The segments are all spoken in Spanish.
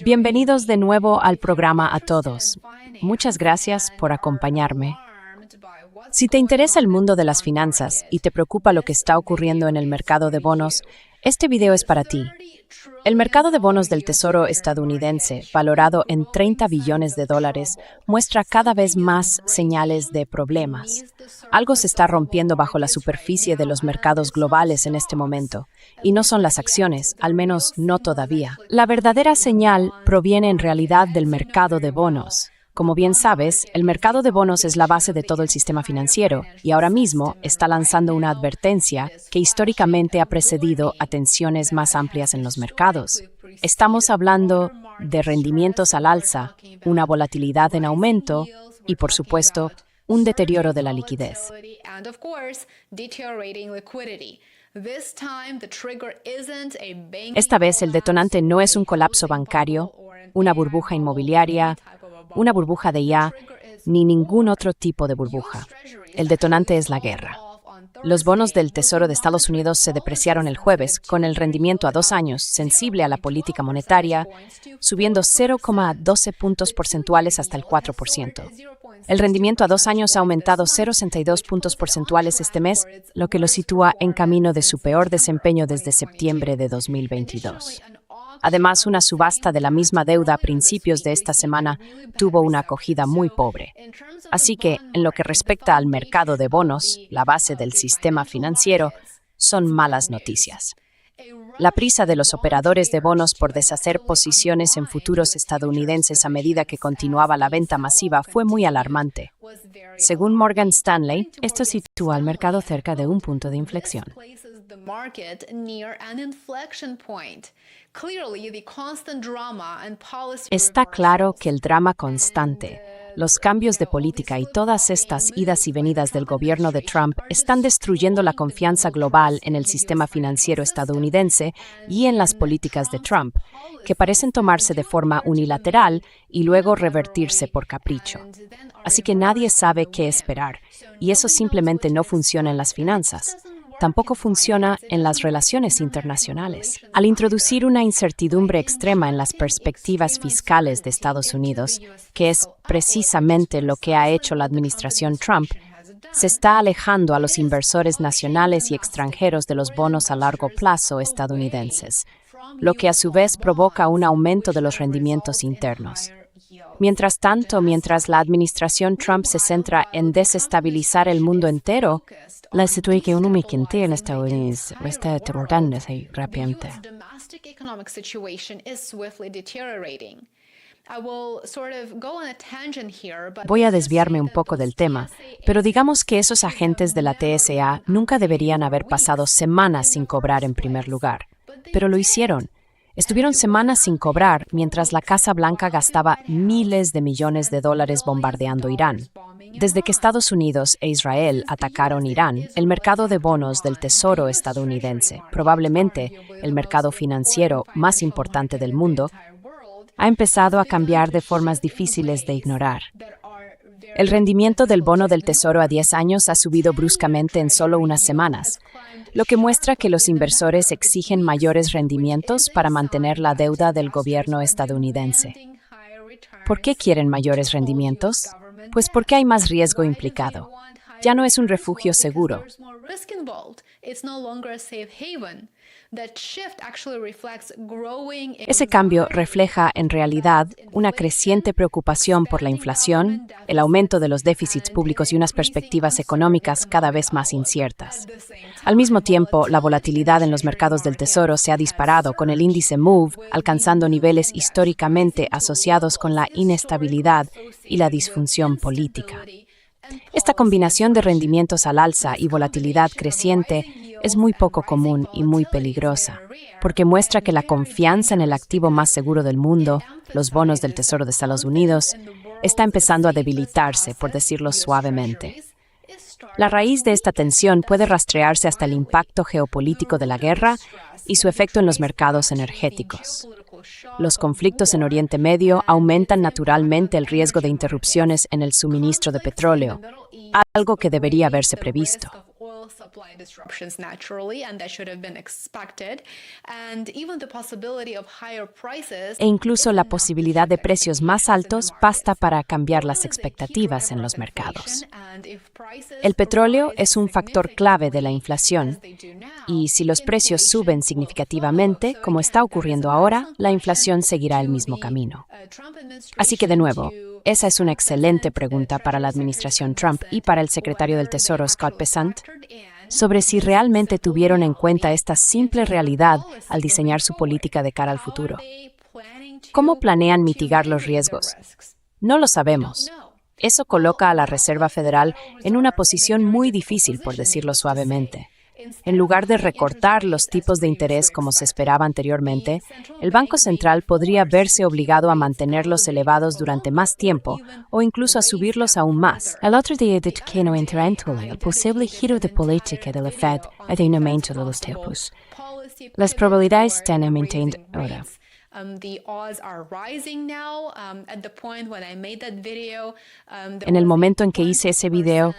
Bienvenidos de nuevo al programa a todos. Muchas gracias por acompañarme. Si te interesa el mundo de las finanzas y te preocupa lo que está ocurriendo en el mercado de bonos, este video es para ti. El mercado de bonos del Tesoro estadounidense, valorado en $30 billones, muestra cada vez más señales de problemas. Algo se está rompiendo bajo la superficie de los mercados globales en este momento, y no son las acciones, al menos no todavía. La verdadera señal proviene en realidad del mercado de bonos. Como bien sabes, el mercado de bonos es la base de todo el sistema financiero y ahora mismo está lanzando una advertencia que históricamente ha precedido a tensiones más amplias en los mercados. Estamos hablando de rendimientos al alza, una volatilidad en aumento y, por supuesto, un deterioro de la liquidez. Esta vez el detonante no es un colapso bancario, una burbuja inmobiliaria, una burbuja de IA, ni ningún otro tipo de burbuja. El detonante es la guerra. Los bonos del Tesoro de Estados Unidos se depreciaron el jueves, con el rendimiento a 2 años, sensible a la política monetaria, subiendo 0,12 puntos porcentuales hasta el 4%. El rendimiento a 2 años ha aumentado 0,62 puntos porcentuales este mes, lo que lo sitúa en camino de su peor desempeño desde septiembre de 2022. Además, una subasta de la misma deuda a principios de esta semana tuvo una acogida muy pobre. Así que, en lo que respecta al mercado de bonos, la base del sistema financiero, son malas noticias. La prisa de los operadores de bonos por deshacer posiciones en futuros estadounidenses a medida que continuaba la venta masiva fue muy alarmante. Según Morgan Stanley, esto sitúa al mercado cerca de un punto de inflexión. Está claro que el drama constante, los cambios de política y todas estas idas y venidas del gobierno de Trump están destruyendo la confianza global en el sistema financiero estadounidense y en las políticas de Trump, que parecen tomarse de forma unilateral y luego revertirse por capricho. Así que nadie sabe qué esperar, y eso simplemente no funciona en las finanzas. Tampoco funciona en las relaciones internacionales. Al introducir una incertidumbre extrema en las perspectivas fiscales de Estados Unidos, que es precisamente lo que ha hecho la administración Trump, se está alejando a los inversores nacionales y extranjeros de los bonos a largo plazo estadounidenses, lo que a su vez provoca un aumento de los rendimientos internos. Mientras tanto, mientras la administración Trump se centra en desestabilizar el mundo entero, la situación económica en Estados Unidos está deteriorándose rápidamente. Voy a desviarme un poco del tema, pero digamos que esos agentes de la TSA nunca deberían haber pasado semanas sin cobrar en primer lugar, pero lo hicieron. Estuvieron semanas sin cobrar mientras la Casa Blanca gastaba miles de millones de dólares bombardeando Irán. Desde que Estados Unidos e Israel atacaron Irán, el mercado de bonos del Tesoro estadounidense, probablemente el mercado financiero más importante del mundo, ha empezado a cambiar de formas difíciles de ignorar. El rendimiento del bono del Tesoro a 10 años ha subido bruscamente en solo unas semanas, lo que muestra que los inversores exigen mayores rendimientos para mantener la deuda del gobierno estadounidense. ¿Por qué quieren mayores rendimientos? Pues porque hay más riesgo implicado. Ya no es un refugio seguro. Ese cambio refleja, en realidad, una creciente preocupación por la inflación, el aumento de los déficits públicos y unas perspectivas económicas cada vez más inciertas. Al mismo tiempo, la volatilidad en los mercados del Tesoro se ha disparado, con el índice MOVE alcanzando niveles históricamente asociados con la inestabilidad y la disfunción política. Esta combinación de rendimientos al alza y volatilidad creciente es muy poco común y muy peligrosa, porque muestra que la confianza en el activo más seguro del mundo, los bonos del Tesoro de Estados Unidos, está empezando a debilitarse, por decirlo suavemente. La raíz de esta tensión puede rastrearse hasta el impacto geopolítico de la guerra y su efecto en los mercados energéticos. Los conflictos en Oriente Medio aumentan naturalmente el riesgo de interrupciones en el suministro de petróleo, algo que debería haberse previsto. E incluso la posibilidad de precios más altos basta para cambiar las expectativas en los mercados. El petróleo es un factor clave de la inflación, y si los precios suben significativamente, como está ocurriendo ahora, la inflación seguirá el mismo camino. Así que, de nuevo, esa es una excelente pregunta para la administración Trump y para el secretario del Tesoro, Scott Bessent, sobre si realmente tuvieron en cuenta esta simple realidad al diseñar su política de cara al futuro. ¿Cómo planean mitigar los riesgos? No lo sabemos. Eso coloca a la Reserva Federal en una posición muy difícil, por decirlo suavemente. En lugar de recortar los tipos de interés como se esperaba anteriormente, el Banco Central podría verse obligado a mantenerlos elevados durante más tiempo o incluso a subirlos aún más. El otro día dediqué no entrante el posible giro de política de la Fed en aumento de los tipos. Las probabilidades están aumentadas ahora. En el momento en que hice ese video,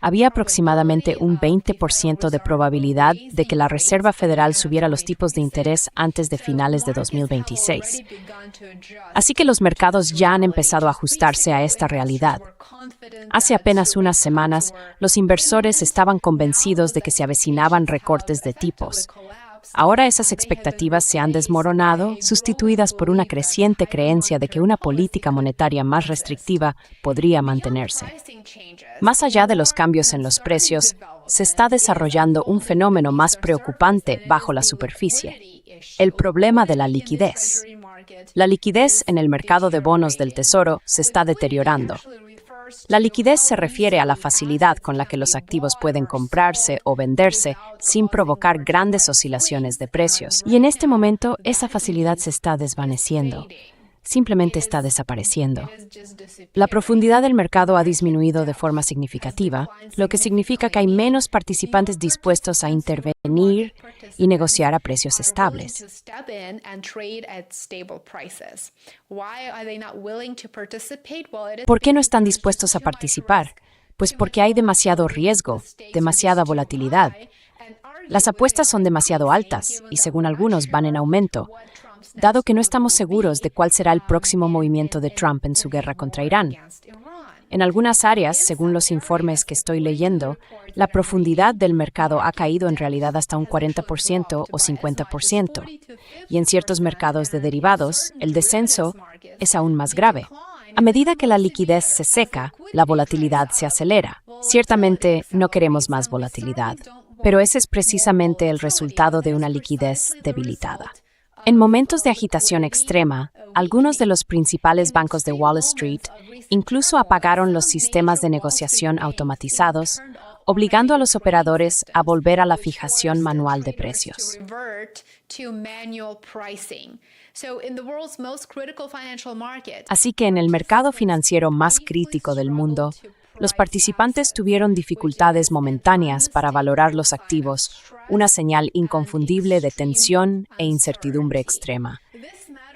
había aproximadamente un 20% de probabilidad de que la Reserva Federal subiera los tipos de interés antes de finales de 2026. Así que los mercados ya han empezado a ajustarse a esta realidad. Hace apenas unas semanas, los inversores estaban convencidos de que se avecinaban recortes de tipos. Ahora esas expectativas se han desmoronado, sustituidas por una creciente creencia de que una política monetaria más restrictiva podría mantenerse. Más allá de los cambios en los precios, se está desarrollando un fenómeno más preocupante bajo la superficie: el problema de la liquidez. La liquidez en el mercado de bonos del Tesoro se está deteriorando. La liquidez se refiere a la facilidad con la que los activos pueden comprarse o venderse sin provocar grandes oscilaciones de precios. Y en este momento, esa facilidad se está desvaneciendo. Simplemente está desapareciendo. La profundidad del mercado ha disminuido de forma significativa, lo que significa que hay menos participantes dispuestos a intervenir y negociar a precios estables. ¿Por qué no están dispuestos a participar? Pues porque hay demasiado riesgo, demasiada volatilidad. Las apuestas son demasiado altas y, según algunos, van en aumento, dado que no estamos seguros de cuál será el próximo movimiento de Trump en su guerra contra Irán. En algunas áreas, según los informes que estoy leyendo, la profundidad del mercado ha caído en realidad hasta un 40% o 50%, y en ciertos mercados de derivados, el descenso es aún más grave. A medida que la liquidez se seca, la volatilidad se acelera. Ciertamente, no queremos más volatilidad, pero ese es precisamente el resultado de una liquidez debilitada. En momentos de agitación extrema, algunos de los principales bancos de Wall Street incluso apagaron los sistemas de negociación automatizados, obligando a los operadores a volver a la fijación manual de precios. Así que en el mercado financiero más crítico del mundo, los participantes tuvieron dificultades momentáneas para valorar los activos, una señal inconfundible de tensión e incertidumbre extrema.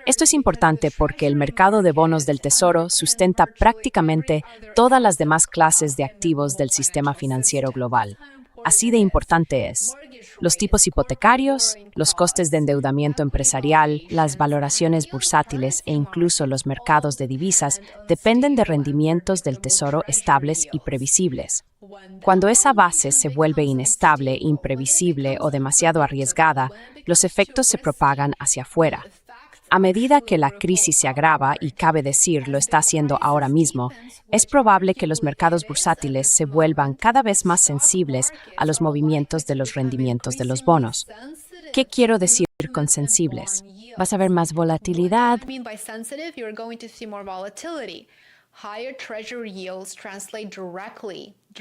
Esto es importante porque el mercado de bonos del Tesoro sustenta prácticamente todas las demás clases de activos del sistema financiero global. Así de importante es. Los tipos hipotecarios, los costes de endeudamiento empresarial, las valoraciones bursátiles e incluso los mercados de divisas dependen de rendimientos del Tesoro estables y previsibles. Cuando esa base se vuelve inestable, imprevisible o demasiado arriesgada, los efectos se propagan hacia afuera. A medida que la crisis se agrava, y cabe decir lo está haciendo ahora mismo, es probable que los mercados bursátiles se vuelvan cada vez más sensibles a los movimientos de los rendimientos de los bonos. ¿Qué quiero decir con sensibles? Vas a ver más volatilidad.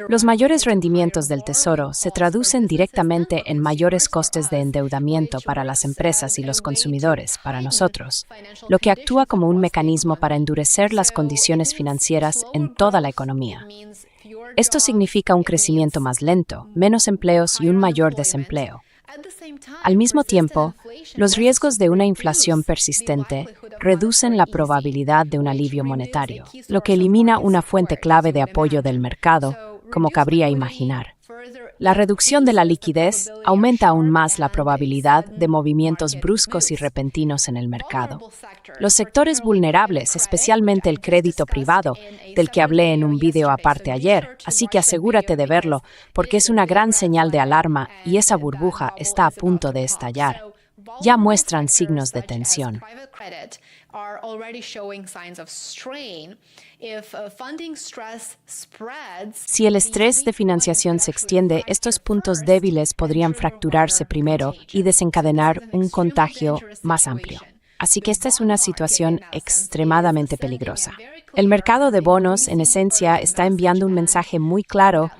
Los mayores rendimientos del Tesoro se traducen directamente en mayores costes de endeudamiento para las empresas y los consumidores, para nosotros, lo que actúa como un mecanismo para endurecer las condiciones financieras en toda la economía. Esto significa un crecimiento más lento, menos empleos y un mayor desempleo. Al mismo tiempo, los riesgos de una inflación persistente reducen la probabilidad de un alivio monetario, lo que elimina una fuente clave de apoyo del mercado, como cabría imaginar. La reducción de la liquidez aumenta aún más la probabilidad de movimientos bruscos y repentinos en el mercado. Los sectores vulnerables, especialmente el crédito privado, del que hablé en un video aparte ayer, así que asegúrate de verlo, porque es una gran señal de alarma y esa burbuja está a punto de estallar. Ya muestran signos de tensión. Si el estrés de financiación se extiende, estos puntos débiles podrían fracturarse primero y desencadenar un contagio más amplio. Así que esta es una situación extremadamente peligrosa. El mercado de bonos, en esencia, está enviando un mensaje muy claro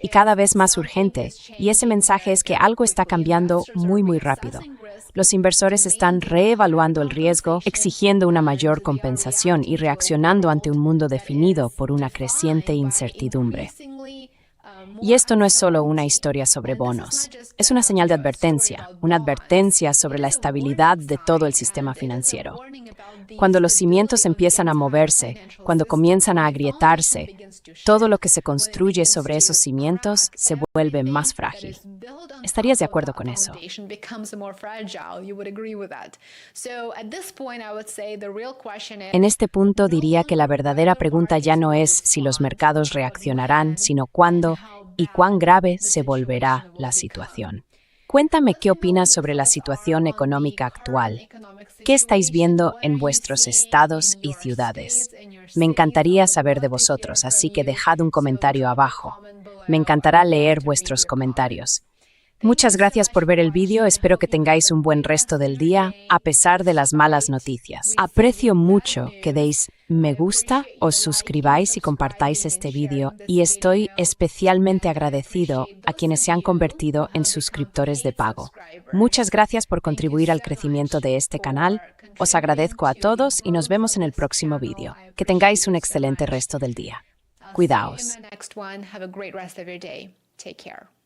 y cada vez más urgente, y ese mensaje es que algo está cambiando muy rápido. Los inversores están reevaluando el riesgo, exigiendo una mayor compensación y reaccionando ante un mundo definido por una creciente incertidumbre. Y esto no es solo una historia sobre bonos, es una señal de advertencia, una advertencia sobre la estabilidad de todo el sistema financiero. Cuando los cimientos empiezan a moverse, cuando comienzan a agrietarse, todo lo que se construye sobre esos cimientos se vuelve más frágil. ¿Estarías de acuerdo con eso? En este punto diría que la verdadera pregunta ya no es si los mercados reaccionarán, sino cuándo y cuán grave se volverá la situación. Cuéntame qué opinas sobre la situación económica actual. ¿Qué estáis viendo en vuestros estados y ciudades? Me encantaría saber de vosotros, así que dejad un comentario abajo. Me encantará leer vuestros comentarios. Muchas gracias por ver el vídeo, espero que tengáis un buen resto del día, a pesar de las malas noticias. Aprecio mucho que deis me gusta, os suscribáis y compartáis este vídeo, y estoy especialmente agradecido a quienes se han convertido en suscriptores de pago. Muchas gracias por contribuir al crecimiento de este canal, os agradezco a todos y nos vemos en el próximo vídeo. Que tengáis un excelente resto del día. Cuidaos. Take care.